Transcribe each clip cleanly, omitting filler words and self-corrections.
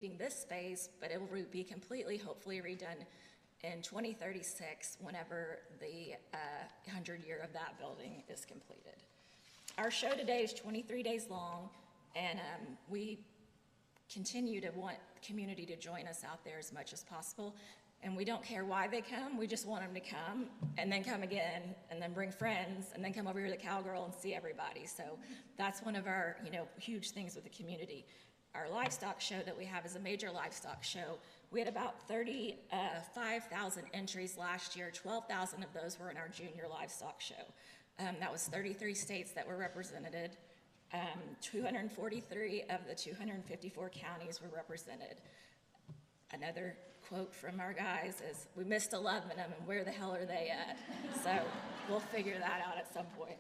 this space, but it will be completely, hopefully redone in 2036 whenever the 100 year of that building is completed. Our show today is 23 days long, and we continue to want the community to join us out there as much as possible. And we don't care why they come, we just want them to come, and then come again, and then bring friends, and then come over here to the Cowgirl and see everybody. So that's one of our huge things with the community. Our livestock show that we have is a major livestock show. We had about 35,000 entries last year. 12,000 of those were in our junior livestock show. That was 33 states that were represented. 243 of the 254 counties were represented. Another quote from our guys is, "We missed 11 of them, and where the hell are they at?" So we'll figure that out at some point.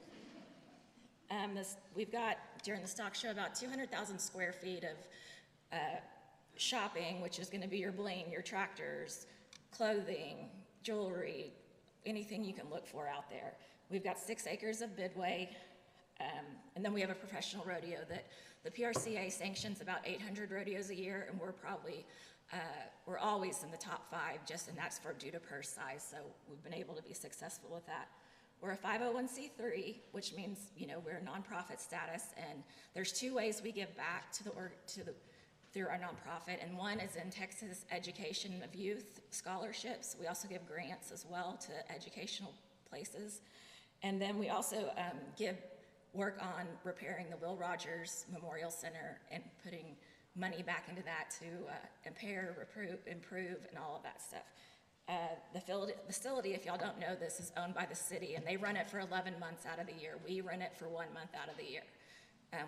We've got, during the stock show, about 200,000 square feet of shopping, which is going to be your bling, your tractors, clothing, jewelry, anything you can look for out there. We've got 6 acres of bidway, and then we have a professional rodeo that the PRCA sanctions about 800 rodeos a year, and we're always in the top 5, and that's due to purse size, so we've been able to be successful with that. We're a 501c3, which means we're a nonprofit status, and there's 2 ways we give back through our nonprofit, and one is in Texas Education of Youth scholarships. We also give grants as well to educational places, and then we also work on repairing the Will Rogers Memorial Center and putting money back into that to improve, and all of that stuff. The facility, if y'all don't know this, is owned by the city, and they run it for 11 months out of the year. We run it for 1 month out of the year.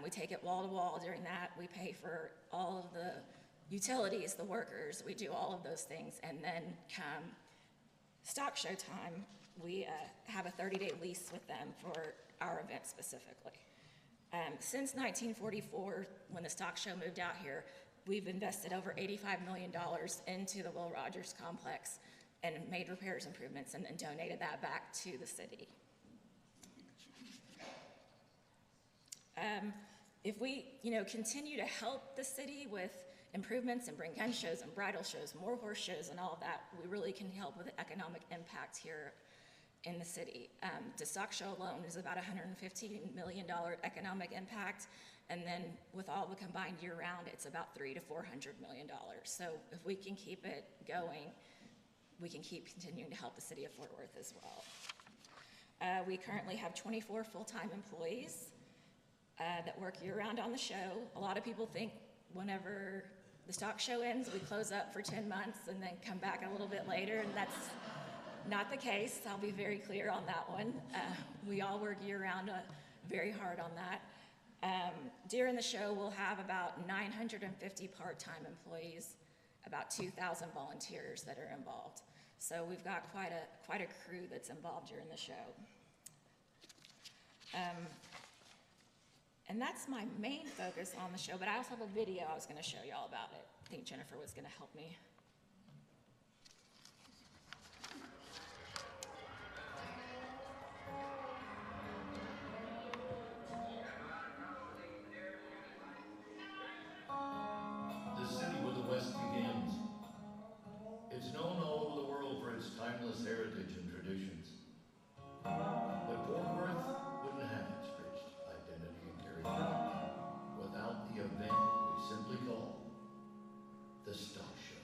We take it wall to wall during that. We pay for all of the utilities, the workers. We do all of those things, and then come stock show time, we have a 30-day lease with them for our event specifically. Since 1944, when the stock show moved out here, we've invested over $85 million into the Will Rogers complex and made repairs, improvements, and then donated that back to the city. If we continue to help the city with improvements and bring gun shows and bridal shows, more horse shows and all of that, we really can help with the economic impact here in the city. The stock show alone is about $115 million economic impact, and then with all the combined year round, it's about $300 to $400 million. So if we can keep it going, we can keep continuing to help the city of Fort Worth as well. We currently have 24 full-time employees that work year round on the show. A lot of people think whenever the stock show ends, we close up for 10 months and then come back a little bit later, and that's not the case. I'll be very clear on that one. We all work year-round very hard on that. During the show, we'll have about 950 part-time employees, about 2,000 volunteers that are involved. So we've got quite a crew that's involved during the show. And that's my main focus on the show, but I also have a video I was going to show y'all about it. I think Jennifer was going to help me. Timeless heritage and traditions. But Fort Worth wouldn't have its rich identity and character without the event we simply call the Stock Show.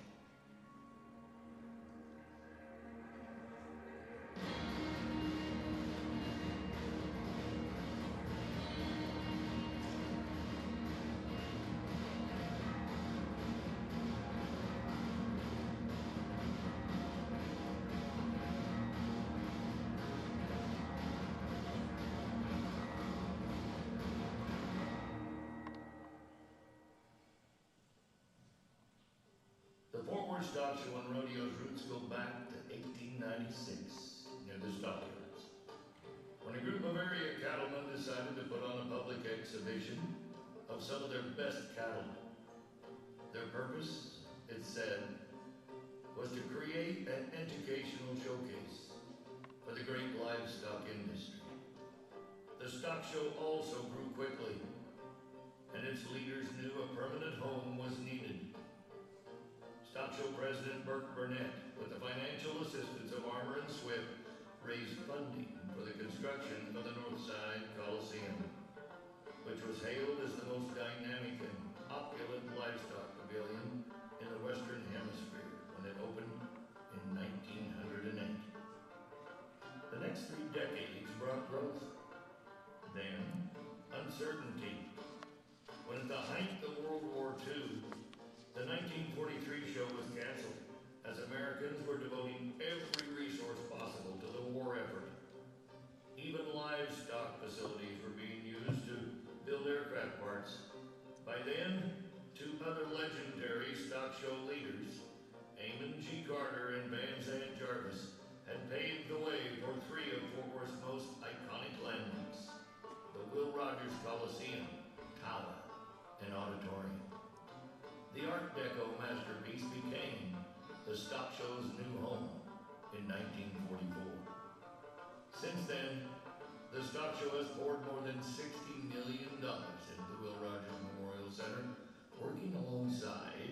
The Fort Worth Stock Show and Rodeo's roots go back to 1896 near the stockyards, when a group of area cattlemen decided to put on a public exhibition of some of their best cattle. Their purpose, it said, was to create an educational showcase for the great livestock industry. The stock show also grew quickly, and its leaders knew a permanent home was needed Mark Burnett, with the financial assistance of Armour and Swift, raised funding for the construction of the Northside Coliseum, which was hailed as the most dynamic and opulent livestock pavilion in the Western Hemisphere when it opened in 1908. The next 3 decades brought growth, then uncertainty. When at the height of World War II, the 1943 show was canceled as Americans were devoting every resource possible to the war effort. Even livestock facilities were being used to build aircraft parts. By then, 2 other legendary stock show leaders, Amon G. Carter and Van Zandt Jarvis, had paved the way for 3 of Fort Worth's most iconic landmarks: the Will Rogers Coliseum, Tower, and Auditorium. The Art Deco masterpiece became the stock show's new home in 1944. Since then, the stock show has poured more than $60 million into the Will Rogers Memorial Center. Working alongside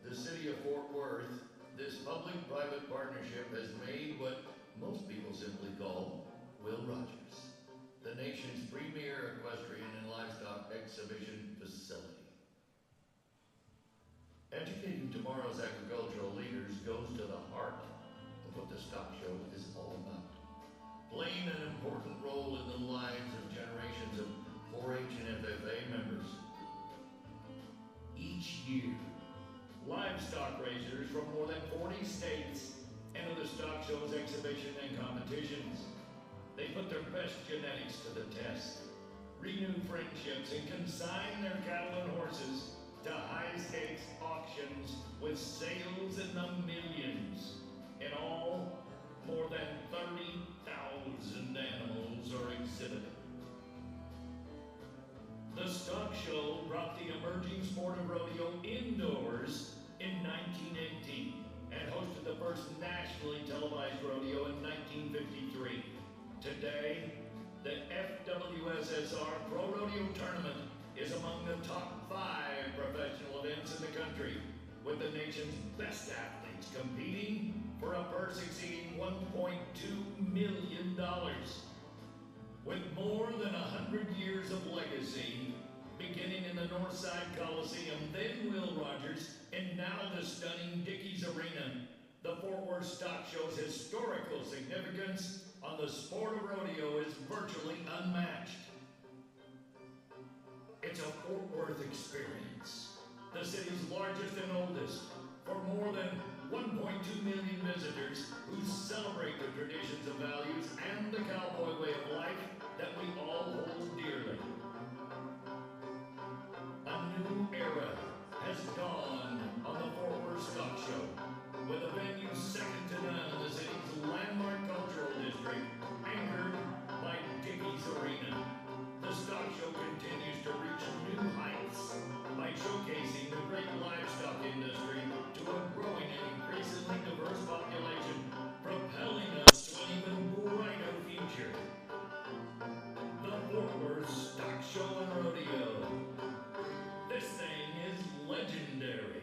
the city of Fort Worth, this public-private partnership has made what most people simply call Will Rogers the nation's premier equestrian and livestock exhibition facility. Educating tomorrow's agricultural leaders goes to the heart of what the stock show is all about, playing an important role in the lives of generations of 4-H and FFA members. Each year, livestock raisers from more than 40 states enter the stock show's exhibition and competitions. They put their best genetics to the test, renew friendships, and consign their cattle and horses to high-stakes auctions with sales in the millions. In all, more than 30,000 animals are exhibited. The stock show brought the emerging sport of rodeo indoors in 1918 and hosted the first nationally televised rodeo in 1953. Today, the FWSSR Pro Rodeo Tournament is among the top 5 professional events in the country, with the nation's best athletes competing for a purse exceeding $1.2 million. With more than 100 years of legacy, beginning in the Northside Coliseum, then Will Rogers, and now the stunning Dickies Arena, the Fort Worth Stock Show's historical significance on the sport of rodeo is virtually unmatched. It's a Fort Worth experience, the city's largest and oldest, for more than 1.2 million visitors who celebrate the traditions and values and the cowboy way of life that we all hold dearly. A new era has dawned on the Fort Worth Stock Show, with a venue second to none in the city's landmark cultural district, anchored by Dickies Arena. The stock show continues to reach new heights by showcasing the great livestock industry to a growing and increasingly diverse population, propelling us to an even brighter future. The Fort Worth Stock Show and Rodeo. This thing is legendary.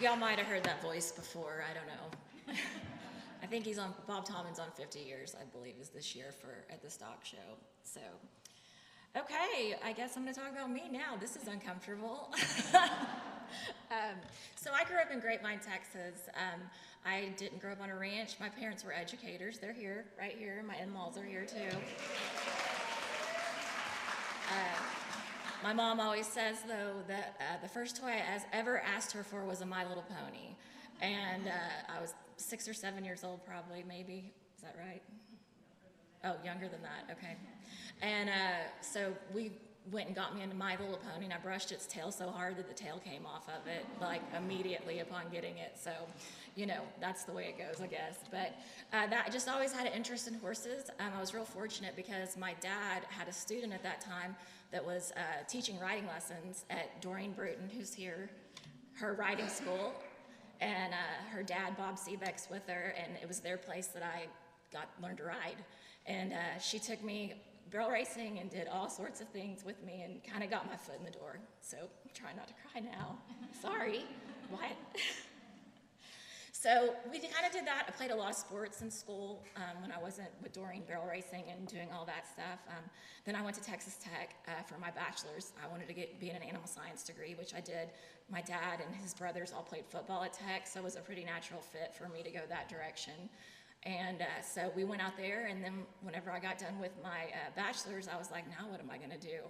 Y'all might have heard that voice before, I don't know. I think Bob Tomlin's on 50 years, I believe, is this year at the stock show. So, okay, I guess I'm gonna talk about me now. This is uncomfortable. So I grew up in Grapevine, Texas. I didn't grow up on a ranch. My parents were educators. They're here, right here. My in-laws are here too. My mom always says, though, that the first toy I ever asked her for was a My Little Pony. And I was 6 or 7 years old, probably, maybe. Is that right? Oh, younger than that, okay. And so we went and got me into My Little Pony, and I brushed its tail so hard that the tail came off of it, like, immediately upon getting it. So, you know, that's the way it goes, I guess. But that I just always had an interest in horses. I was real fortunate because my dad had a student at that time that was teaching riding lessons at Doreen Bruton, who's here, her riding school. And her dad, Bob Seebeck's with her, and it was their place that I learned to ride. And she took me barrel racing and did all sorts of things with me and kind of got my foot in the door. So I'm trying not to cry now. Sorry. What? So we kind of did that. I played a lot of sports in school when I wasn't during barrel racing and doing all that stuff. Then I went to Texas Tech for my bachelor's. I wanted to be in an animal science degree, which I did. My dad and his brothers all played football at Tech, so it was a pretty natural fit for me to go that direction. And so we went out there, and then whenever I got done with my bachelor's, I was like, now what am I gonna do?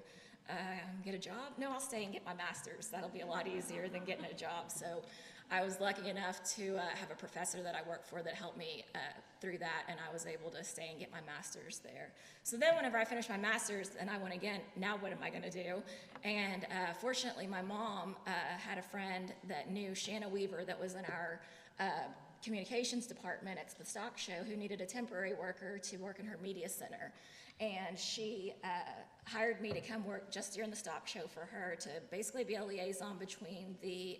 Get a job? No, I'll stay and get my master's. That'll be a lot easier than getting a job. So I was lucky enough to have a professor that I worked for that helped me through that, and I was able to stay and get my master's there. So then whenever I finished my master's, and I went again, now what am I gonna do? And fortunately, my mom had a friend that knew Shanna Weaver that was in our communications department at the stock show who needed a temporary worker to work in her media center. And she hired me to come work just during the stock show for her to basically be a liaison between the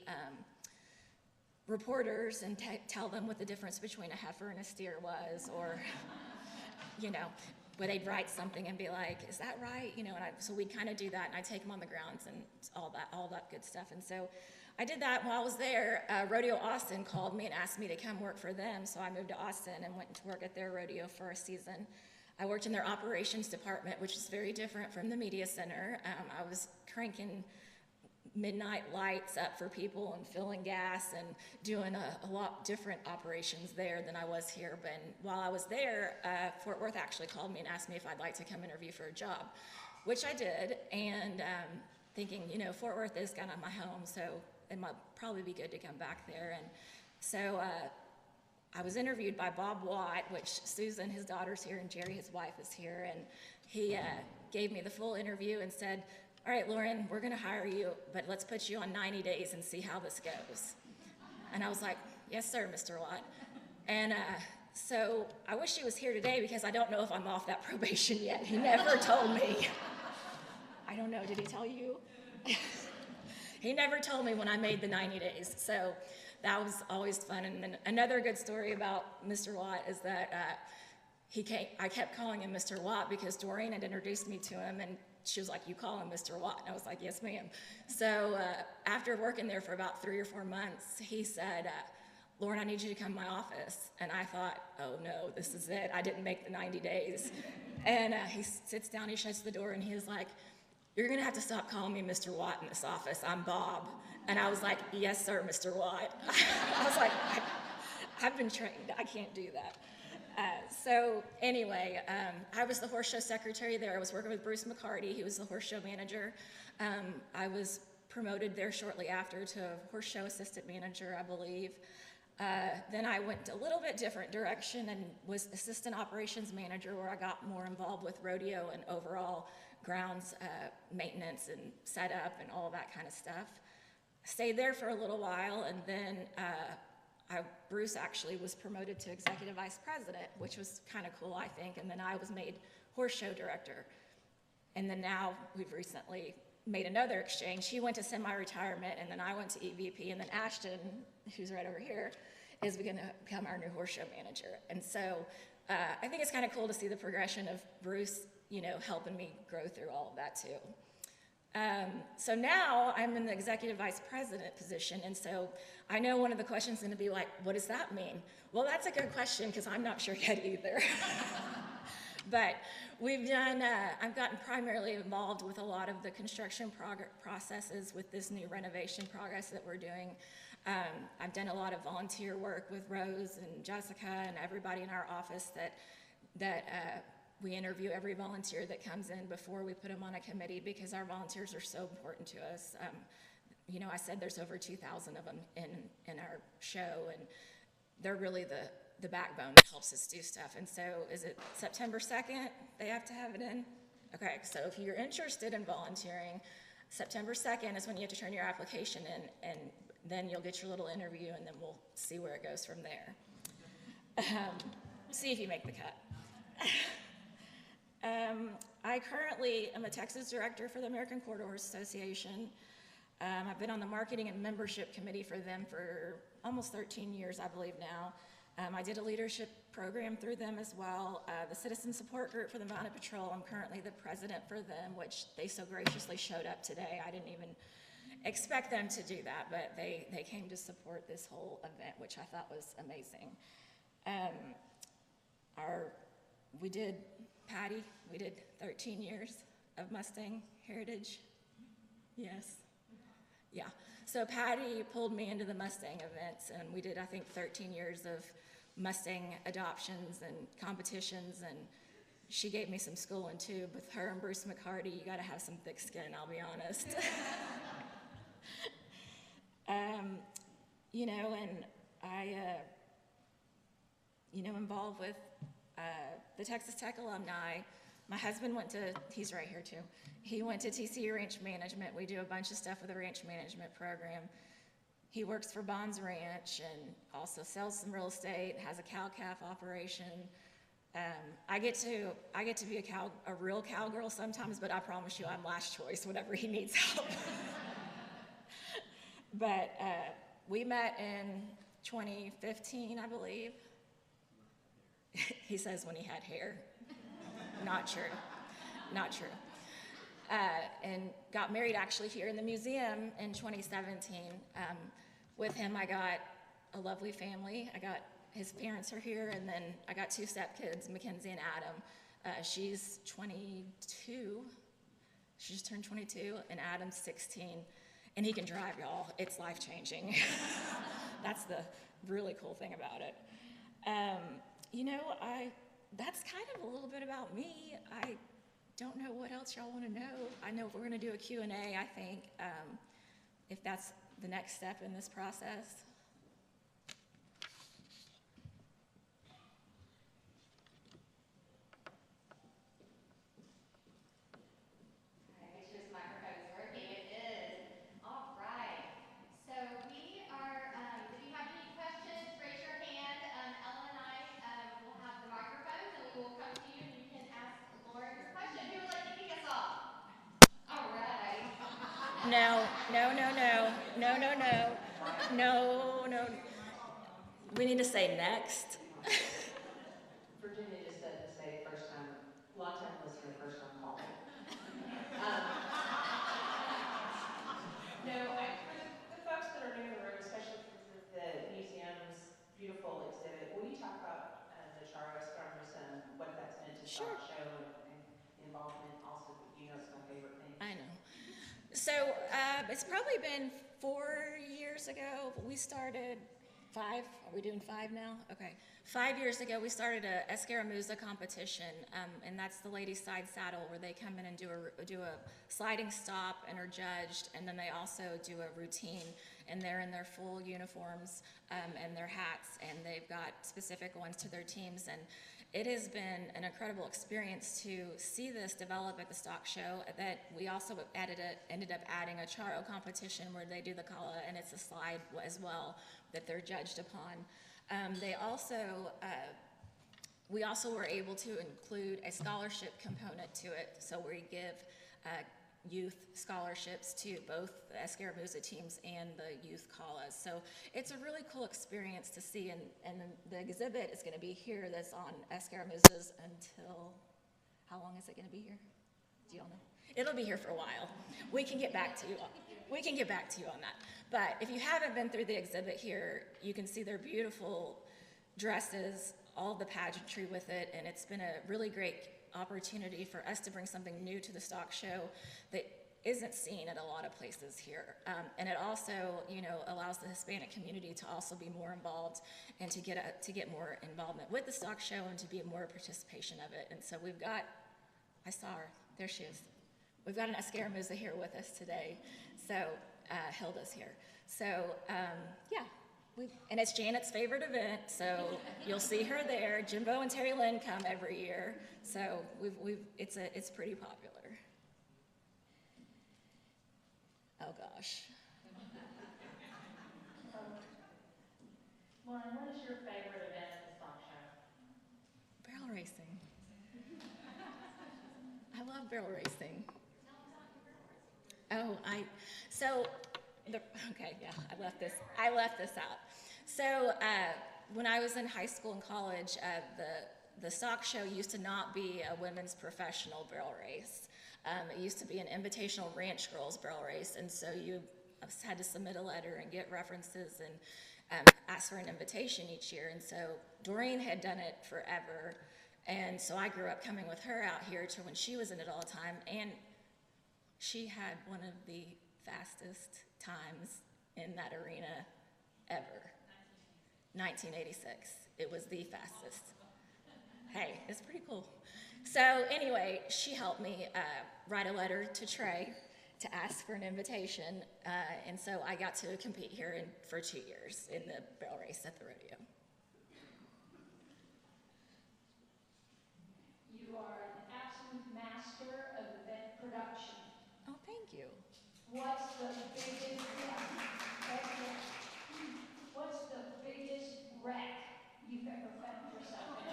reporters and tell them what the difference between a heifer and a steer was, or, you know, where they'd write something and be like, is that right? You know, and so we'd kind of do that, and I'd take them on the grounds and all that good stuff. And so I did that. While I was there, Rodeo Austin called me and asked me to come work for them, so I moved to Austin and went to work at their rodeo for a season. I worked in their operations department, which is very different from the media center. I was cranking midnight lights up for people and filling gas and doing a lot different operations there than I was here. But while I was there, Fort Worth actually called me and asked me if I'd like to come interview for a job, which I did, and thinking, you know, Fort Worth is kind of my home, so it might probably be good to come back there. And so I was interviewed by Bob Watt, which Susan, his daughter's here, and Jerry, his wife, is here, and he gave me the full interview and said, all right, Lauren, we're gonna hire you, but let's put you on 90 days and see how this goes. And I was like, yes, sir, Mr. Watt. And so I wish he was here today because I don't know if I'm off that probation yet. He never told me. I don't know, did he tell you? He never told me when I made the 90 days. So that was always fun. And then another good story about Mr. Watt is that I kept calling him Mr. Watt because Doreen had introduced me to him, and she was like, you call him Mr. Watt? And I was like, yes, ma'am. So after working there for about 3 or 4 months, he said, Lauren, I need you to come to my office. And I thought, oh no, this is it. I didn't make the 90 days. And he sits down, he shuts the door, and he was like, you're gonna have to stop calling me Mr. Watt in this office. I'm Bob. And I was like, yes, sir, Mr. Watt. I was like, I've been trained, I can't do that. So anyway, I was the horse show secretary there. I was working with Bruce McCarty. He was the horse show manager. I was promoted there shortly after to horse show assistant manager, I believe. Then I went a little bit different direction and was assistant operations manager, where I got more involved with rodeo and overall grounds maintenance and setup and all that kind of stuff. Stayed there for a little while, and then Bruce actually was promoted to executive vice president, which was kind of cool, I think, and then I was made horse show director. And then now we've recently made another exchange. He went to semi-retirement, and then I went to EVP, and then Ashton, who's right over here, is going to become our new horse show manager. And so I think it's kind of cool to see the progression of Bruce, you know, helping me grow through all of that too. So now I'm in the executive vice president position, and so I know one of the questions is going to be like, what does that mean? Well, that's a good question because I'm not sure yet either. But we've done, I've gotten primarily involved with a lot of the construction processes with this new renovation progress that we're doing. I've done a lot of volunteer work with Rose and Jessica and everybody in our office that we interview every volunteer that comes in before we put them on a committee because our volunteers are so important to us. You know, I said there's over 2,000 of them in our show, and they're really the backbone that helps us do stuff. And so is it September 2nd they have to have it in? Okay, so if you're interested in volunteering, September 2nd is when you have to turn your application in, and then you'll get your little interview, and then we'll see where it goes from there. See if you make the cut. I currently am a Texas director for the American Quarter Horse Association. I've been on the marketing and membership committee for them for almost 13 years, I believe now. I did a leadership program through them as well. The Citizen Support Group for the Mounted Patrol, I'm currently the president for them, which they so graciously showed up today. I didn't even expect them to do that, but they came to support this whole event, which I thought was amazing. We did 13 years of Mustang heritage. Yes. Yeah. So Patty pulled me into the Mustang events, and we did, I think, 13 years of Mustang adoptions and competitions, and she gave me some schooling too. With her and Bruce McCarty, you got to have some thick skin, I'll be honest. And I, involved with the Texas Tech alumni. My husband he's right here too. He went to TC Ranch Management. We do a bunch of stuff with the ranch management program. He works for Bonds Ranch and also sells some real estate, has a cow-calf operation. I get to be a real cowgirl sometimes, but I promise you I'm last choice whenever he needs help. But we met in 2015, I believe. He says when he had hair. Not true. Not true. And got married actually here in the museum in 2017. With him, I got a lovely family. His parents are here, and then I got 2 stepkids, Mackenzie and Adam. She's 22. She just turned 22, and Adam's 16. And he can drive, y'all. It's life-changing. That's the really cool thing about it. That's kind of a little bit about me. I don't know what else y'all want to know. I know we're going to do a Q&A, I think, if that's the next step in this process. Make sure this microphone's working. It is. All right. So we are, if you have any questions, raise your hand. Ellen and I will have the microphones, and we will come to you, and you can ask Lauren your question. Who would like to kick us off? All right. No. We need to say next. Virginia just said to say long-time listener, first-time caller. For the folks that are new in the room, especially because of the museum's beautiful exhibit, will you talk about the Charo Escaramuza and what that's meant to Sure. Stock Show and the involvement? Also, it's my favorite thing. I know. So it's probably been 4 years ago. We started 5. Are we doing 5 now? Okay. 5 years ago, we started a Escaramuza competition, and that's the ladies' side saddle, where they come in and do a sliding stop and are judged, and then they also do a routine, and they're in their full uniforms and their hats, and they've got specific ones to their teams, and it has been an incredible experience to see this develop at the stock show. That we also ended up adding a Charo competition where they do the kala, and it's a slide as well that they're judged upon. We also were able to include a scholarship component to it, so we give youth scholarships to both the Escaramuza teams and the youth callas. So it's a really cool experience to see, and the exhibit is going to be here that's on Escaramuzas until, how long is it going to be here? Do y'all know? It'll be here for a while. We can get back to you on that. But if you haven't been through the exhibit here, you can see their beautiful dresses, all the pageantry with it, and it's been a really great opportunity for us to bring something new to the stock show that isn't seen at a lot of places here. And it also, allows the Hispanic community to also be more involved and to get more involvement with the stock show and to be more participation of it. And so we've got, I saw her, there she is. We've got an Escaramuza here with us today. So Hilda's here. So and it's Janet's favorite event, so you'll see her there. Jimbo and Terry Lynn come every year, so it's pretty popular. Oh gosh. Lauren, what is your favorite event at the stock show? Barrel racing. I love barrel racing. Oh, I left this out. So when I was in high school and college, the stock show used to not be a women's professional barrel race. It used to be an invitational ranch girls barrel race, and so you had to submit a letter and get references and ask for an invitation each year. And so Doreen had done it forever, and so I grew up coming with her out here to when she was in it all the time, and she had one of the fastest times in that arena ever. 1986. It was the fastest. Hey, it's pretty cool. So anyway, she helped me write a letter to Trey to ask for an invitation, and so I got to compete here for 2 years in the barrel race at the rodeo. You are an absolute master of event production. Oh, thank you. What's the biggest, what's the biggest wreck you've ever found yourself in?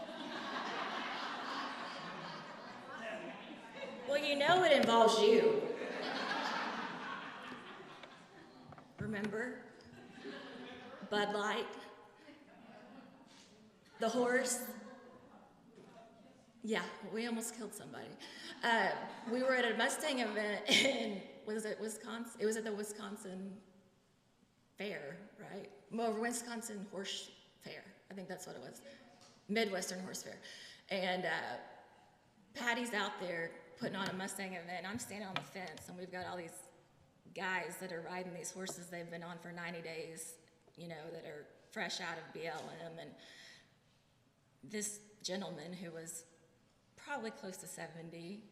Well, you know it involves you. Remember? Bud Light? The horse? Yeah, we almost killed somebody. We were at a Mustang event in, was it Wisconsin? It was at the Wisconsin Fair, right? Well, Wisconsin Horse Fair. I think that's what it was. Midwestern Horse Fair. And Patty's out there putting on a Mustang event. I'm standing on the fence, and we've got all these guys that are riding these horses they've been on for 90 days, you know, that are fresh out of BLM. And this gentleman who was probably close to 70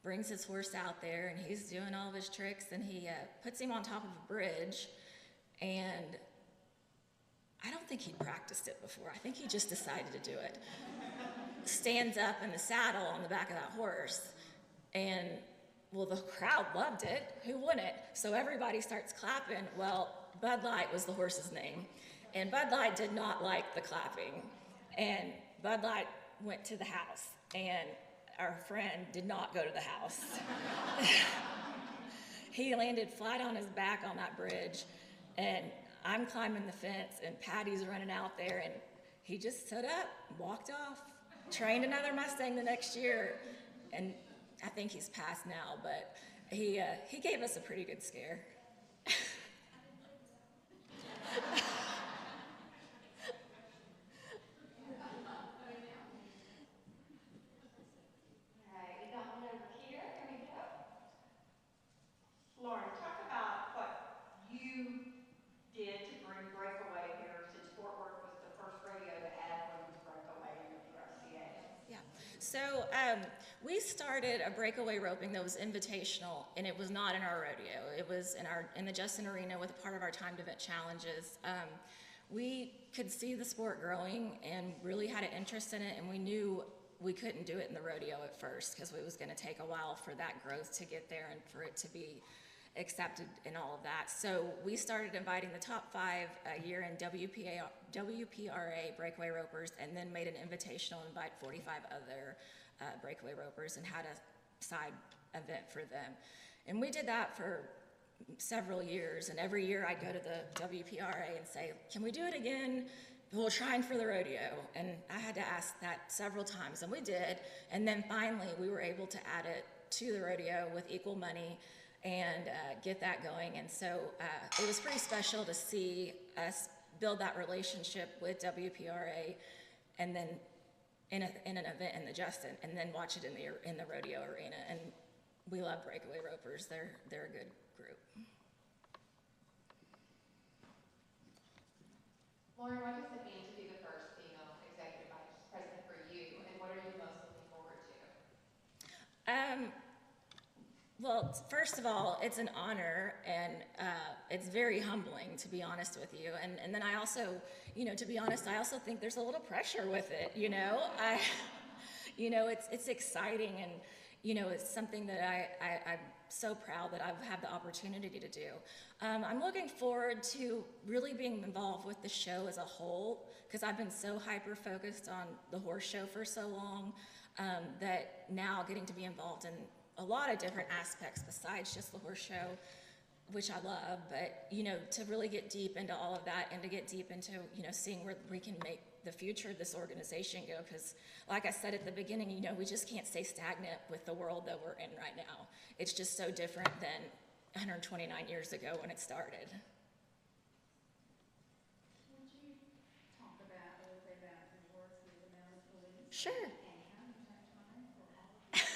brings his horse out there, and he's doing all of his tricks, and he puts him on top of a bridge, and I don't think he'd practiced it before. I think he just decided to do it. Stands up in the saddle on the back of that horse, and well, the crowd loved it. Who wouldn't? So everybody starts clapping. Well, Bud Light was the horse's name, and Bud Light did not like the clapping, and Bud Light went to the house, and our friend did not go to the house. He landed flat on his back on that bridge, and I'm climbing the fence, and Patty's running out there, and he just stood up, walked off, trained another Mustang the next year, and I think he's passed now, but he gave us a pretty good scare. All right, we got one over here. Here we go. Lauren, talk about what you did to bring breakaway here, since Fort Worth was the first rodeo to add women's breakaway in the PRCA. Yeah. So we started a breakaway roping that was invitational, and it was not in our rodeo. It was in the Justin Arena with a part of our timed event challenges. We could see the sport growing and really had an interest in it, and we knew we couldn't do it in the rodeo at first because it was going to take a while for that growth to get there and for it to be accepted and all of that. So we started inviting the top 5 a year in WPRA breakaway ropers, and then made an invitational, invite 45 other breakaway ropers, and had a side event for them. And we did that for several years, and every year I'd go to the WPRA and say, can we do it again? We're trying for the rodeo. And I had to ask that several times, and we did. And then finally we were able to add it to the rodeo with equal money and get that going. And so it was pretty special to see us build that relationship with WPRA, and then in an event in the Justin, and then watch it in the rodeo arena. And we love breakaway ropers. They're a good group. Lauren, what does it mean to be the first female executive vice president for you, and what are you most looking forward to? Well, first of all, it's an honor, and it's very humbling, to be honest with you. And then I also, to be honest, I also think there's a little pressure with it, it's exciting, and, it's something that I'm so proud that I've had the opportunity to do. I'm looking forward to really being involved with the show as a whole, because I've been so hyper-focused on the horse show for so long, that now getting to be involved in a lot of different aspects besides just the horse show which I love, but, you know, to really get deep into all of that and to get deep into, you know, seeing where we can make the future of this organization go, because like I said at the beginning, you know, we just can't stay stagnant with the world that we're in right now. It's just so different than 129 years ago when it started. Would you talk about a little bit about your work with the mounted police? Sure. And how you take time for all of this?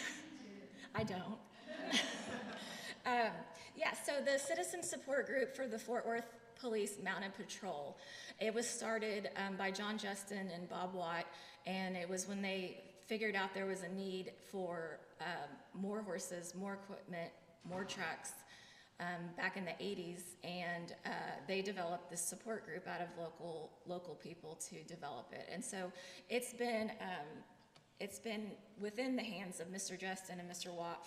I don't. Yeah, so the Citizen Support Group for the Fort Worth Police Mounted Patrol, it was started by John Justin and Bob Watt, and it was when they figured out there was a need for more horses, more equipment, more trucks back in the 80s, and they developed this support group out of local people to develop it. And so it's been within the hands of Mr. Justin and Mr. Watt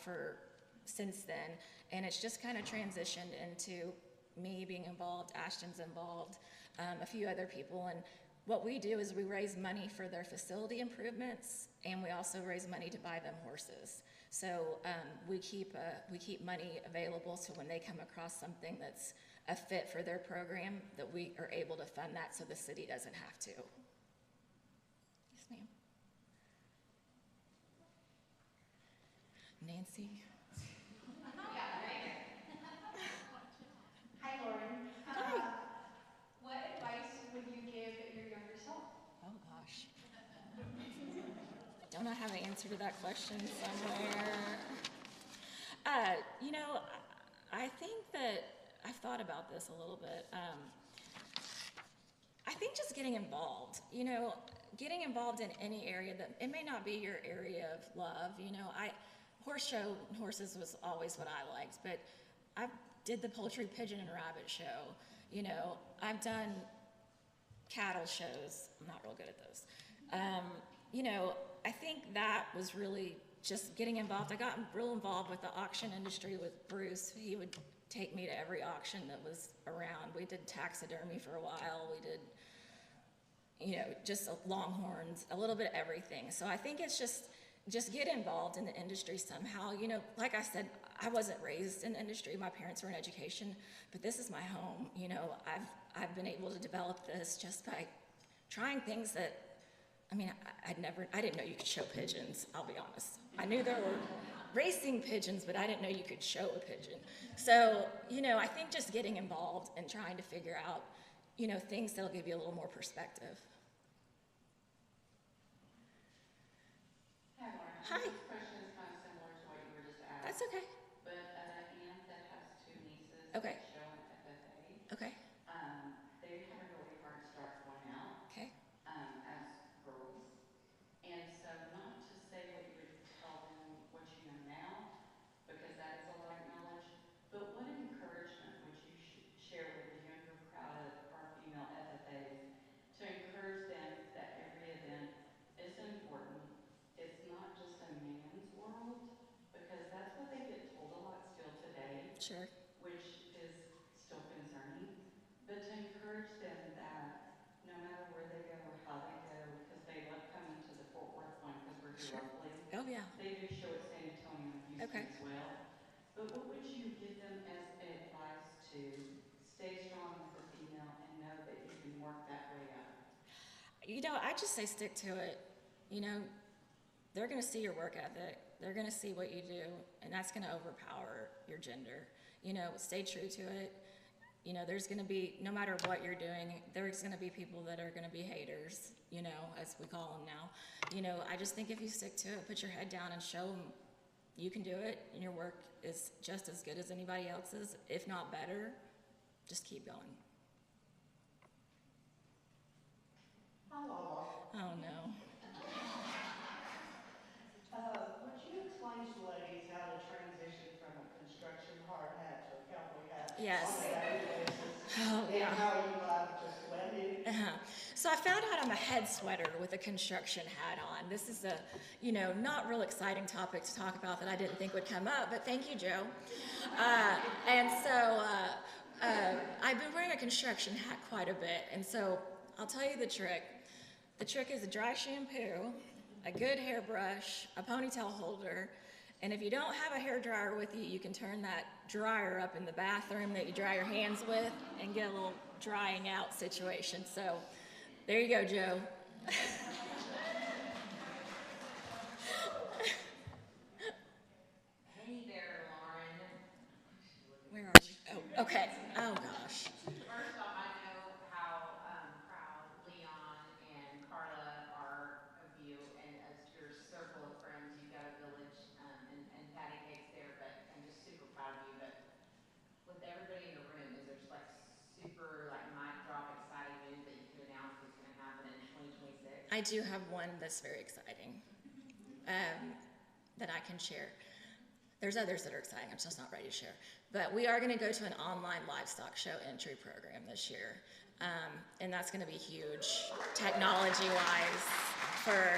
since then, and it's just kind of transitioned into me being involved, Ashton's involved, a few other people, and what we do is we raise money for their facility improvements, and we also raise money to buy them horses. So we keep money available, so when they come across something that's a fit for their program, that we are able to fund that so the city doesn't have to. Yes, ma'am. Nancy? Hi, Lauren. Hi. What advice would you give your younger self? Oh, gosh. Don't I have an answer to that question somewhere? You know, I think that I've thought about this a little bit. I think just getting involved, you know, getting involved in any area that, it may not be your area of love, you know, horses was always what I liked, but I did the poultry, pigeon, and rabbit show, you know, I've done cattle shows. I'm not real good at those. You know, I think that was really just getting involved. I got real involved with the auction industry with Bruce. He would take me to every auction that was around. We did taxidermy for a while. We did, you know, just longhorns, a little bit of everything. So I think it's just get involved in the industry somehow. You know, like I said, I wasn't raised in industry. My parents were in education, but this is my home. You know, I've been able to develop this just by trying things that, I mean, I didn't know you could show pigeons, I'll be honest. I knew there were racing pigeons, but I didn't know you could show a pigeon. So, you know, I think just getting involved and trying to figure out, you know, things that'll give you a little more perspective. Hi, Lauren. Hi. This question is kind of similar to what you were just asked. That's okay. But an aunt that has two nieces Okay. that show an FFA, Okay. they had a really hard start going out Okay. as girls. And so not to say what you would tell them what you know now, because that is a lot of knowledge, but what encouragement would you share with the younger crowd of our female FFAs to encourage them that every event is important? It's not just a man's world, because that's what they get told a lot still today, Sure. which is still concerning. But to encourage them that no matter where they go or how they go, because they love coming to the Fort Worth one because we're here Sure. locally. Oh, yeah. They do show at San Antonio and Houston Okay. as well. But what would you give them as advice to stay strong as a female and know that you can work that way up? You know, I just say stick to it. You know, they're going to see your work ethic. They're going to see what you do, and that's going to overpower your gender. You know, stay true to it. You know, there's going to be, no matter what you're doing, there's going to be people that are going to be haters, you know, as we call them now. You know, I just think if you stick to it, put your head down and show them you can do it, and your work is just as good as anybody else's, if not better, just keep going. Hello. Oh, no. Would you explain to ladies how to transition from a construction hard hat to a cowboy hat Yes. on a daily basis? Oh, yeah. And how you like to sweat it? So I found out I'm a head sweater with a construction hat on. This is a, you know, not real exciting topic to talk about that I didn't think would come up, but thank you, Joe. And so I've been wearing a construction hat quite a bit, and so I'll tell you the trick. The trick is a dry shampoo, a good hairbrush, a ponytail holder, And if you don't have a hair dryer with you, you can turn that dryer up in the bathroom that you dry your hands with and get a little drying out situation. So there you go, Joe. Hey there, Lauren. Where are we? Oh, okay. Oh, gosh. First off, I know how proud Leon and Carla are of you and of your circle of friends. You've got a village and patty cakes there, but I'm just super proud of you. But with everybody in the room, is there just like super like mic drop exciting news that you could announce that's going to happen in 2026? I do have one that's very exciting that I can share. There's others that are exciting, I'm just not ready to share. But we are going to go to an online livestock show entry program this year. And that's going to be huge technology-wise for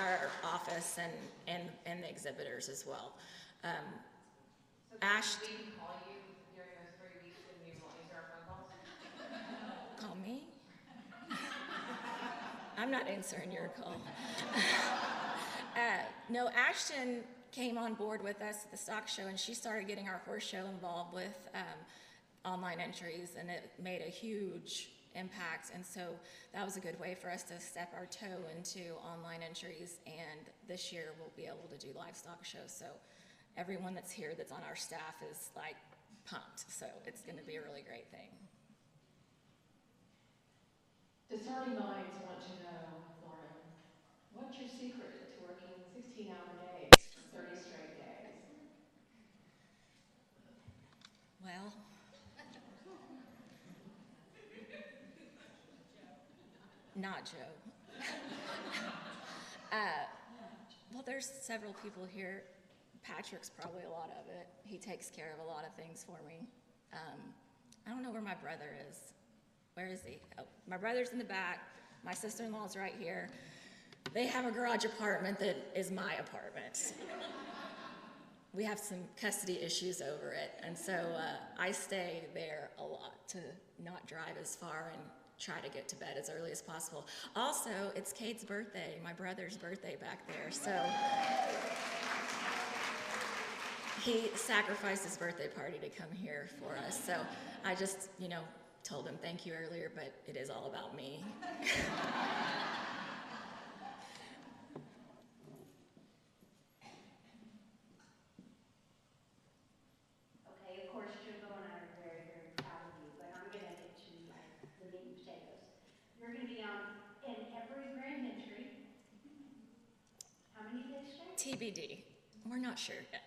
our office and the exhibitors as well. So Ash, we can call you during those 3 weeks when you won't answer our phone calls? call me? I'm not answering your call. No, Ashton came on board with us at the stock show, and she started getting our horse show involved with online entries, and it made a huge impact. And so that was a good way for us to step our toe into online entries, and this year we'll be able to do livestock shows. So everyone that's here that's on our staff is like pumped, so it's going to be a really great thing. Discerning minds want to know, Lauren, what's your secret to working 16-hour days for 30 straight days? Well, not Joe. Well, there's several people here. Patrick's probably a lot of it. He takes care of a lot of things for me. I don't know where my brother is. Where is he? Oh, my brother's in the back. My sister-in-law's right here. They have a garage apartment that is my apartment. We have some custody issues over it, and so I stay there a lot to not drive as far and try to get to bed as early as possible. Also, it's Kate's birthday, my brother's birthday back there, so he sacrificed his birthday party to come here for us. So I just, told him thank you earlier, but it is all about me. Okay, of course, Jimbo and I are very, very proud of you, but I'm gonna get to like the meat and potatoes. You're gonna be on in every grand entry. How many days straight? TBD. We're not sure yet.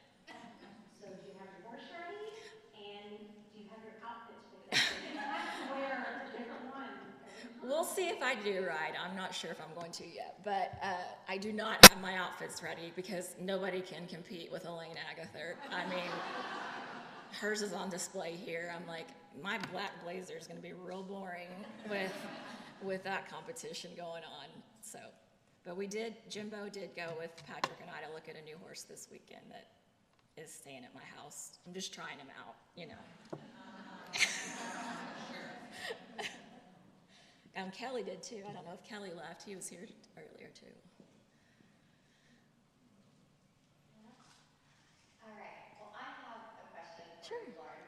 So do you have your horse ready? And do you have your outfits picked out? So you have to wear a different one every time. We'll see if I do right. I'm not sure if I'm going to yet, but I do not have my outfits ready because nobody can compete with Elaine Agathert. I mean, hers is on display here. I'm like, my black blazer is going to be real boring with that competition going on. So, but Jimbo did go with Patrick and I to look at a new horse this weekend that is staying at my house. I'm just trying him out, Kelly did too. I don't know if Kelly left. He was here earlier too. All right, well, I have a question for Sure. you, Lauren.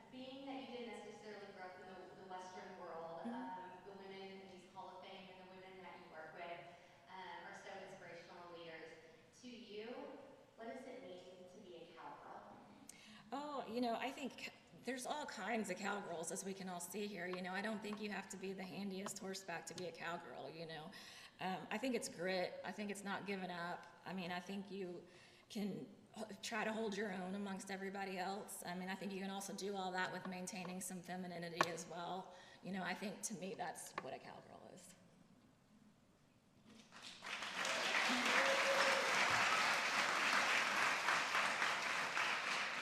Being that you didn't necessarily grow up in the Western world, the women in these Hall of Fame and the women that you work with are so inspirational leaders. To you, what does it mean to be a cowgirl? Oh, I think there's all kinds of cowgirls, as we can all see here. I don't think you have to be the handiest horseback to be a cowgirl, I think it's grit. I think it's not giving up. I think you can try to hold your own amongst everybody else. I think you can also do all that with maintaining some femininity as well. I think to me that's what a cowgirl is.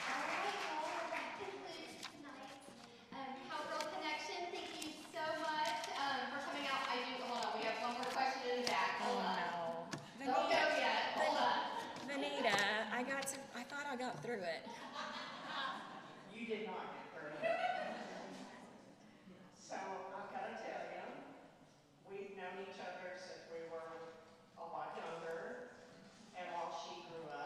All right, well, that concludes tonight's Cowgirl Connection. Thank you so much for coming out. Hold on, we have one more question in the back. Hold on. No. Don't go yet. Hold on. Vanita, I thought I got through it. You did not get through it. So I've got to tell you, we've known each other since we were a lot younger, and while she grew up.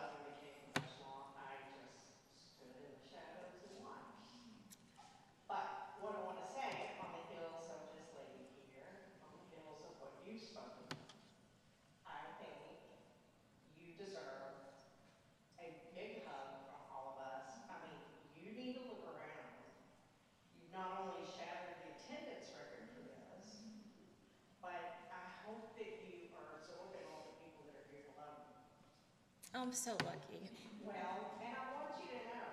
I'm so lucky. Well, and I want you to know,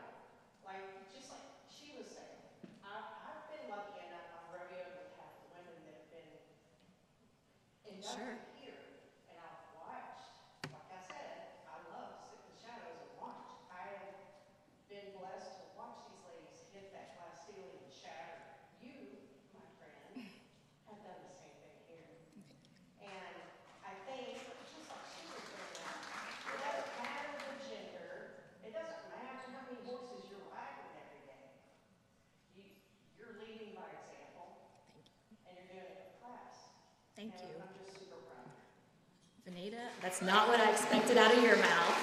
like, just like she was saying, I've been lucky enough, I've rodeoed with half the women that have been Sure. inducted here, and I've watched, like I said, I love to sit in the shadows and watch. I have been blessed to watch these ladies hit that glass ceiling and shatter. You, my friend, have done the same thing here. And I think, just like she was bringing up, it doesn't matter the gender, it doesn't matter how many horses you're riding every day. You're leading by example, and you're doing it with class. Thank And you. I'm just super proud of you. Vanita, that's not what I expected out of your mouth.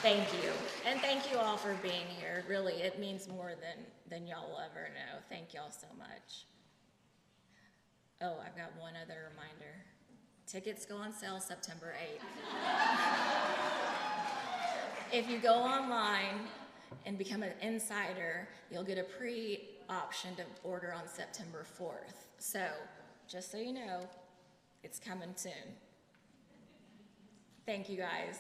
Thank you. And thank you all for being here. Really, it means more than y'all will ever know. Thank y'all so much. Oh, I've got one other reminder. Tickets go on sale September 8th. If you go online and become an insider, you'll get a pre-option to order on September 4th. So, just so you know, it's coming soon. Thank you guys.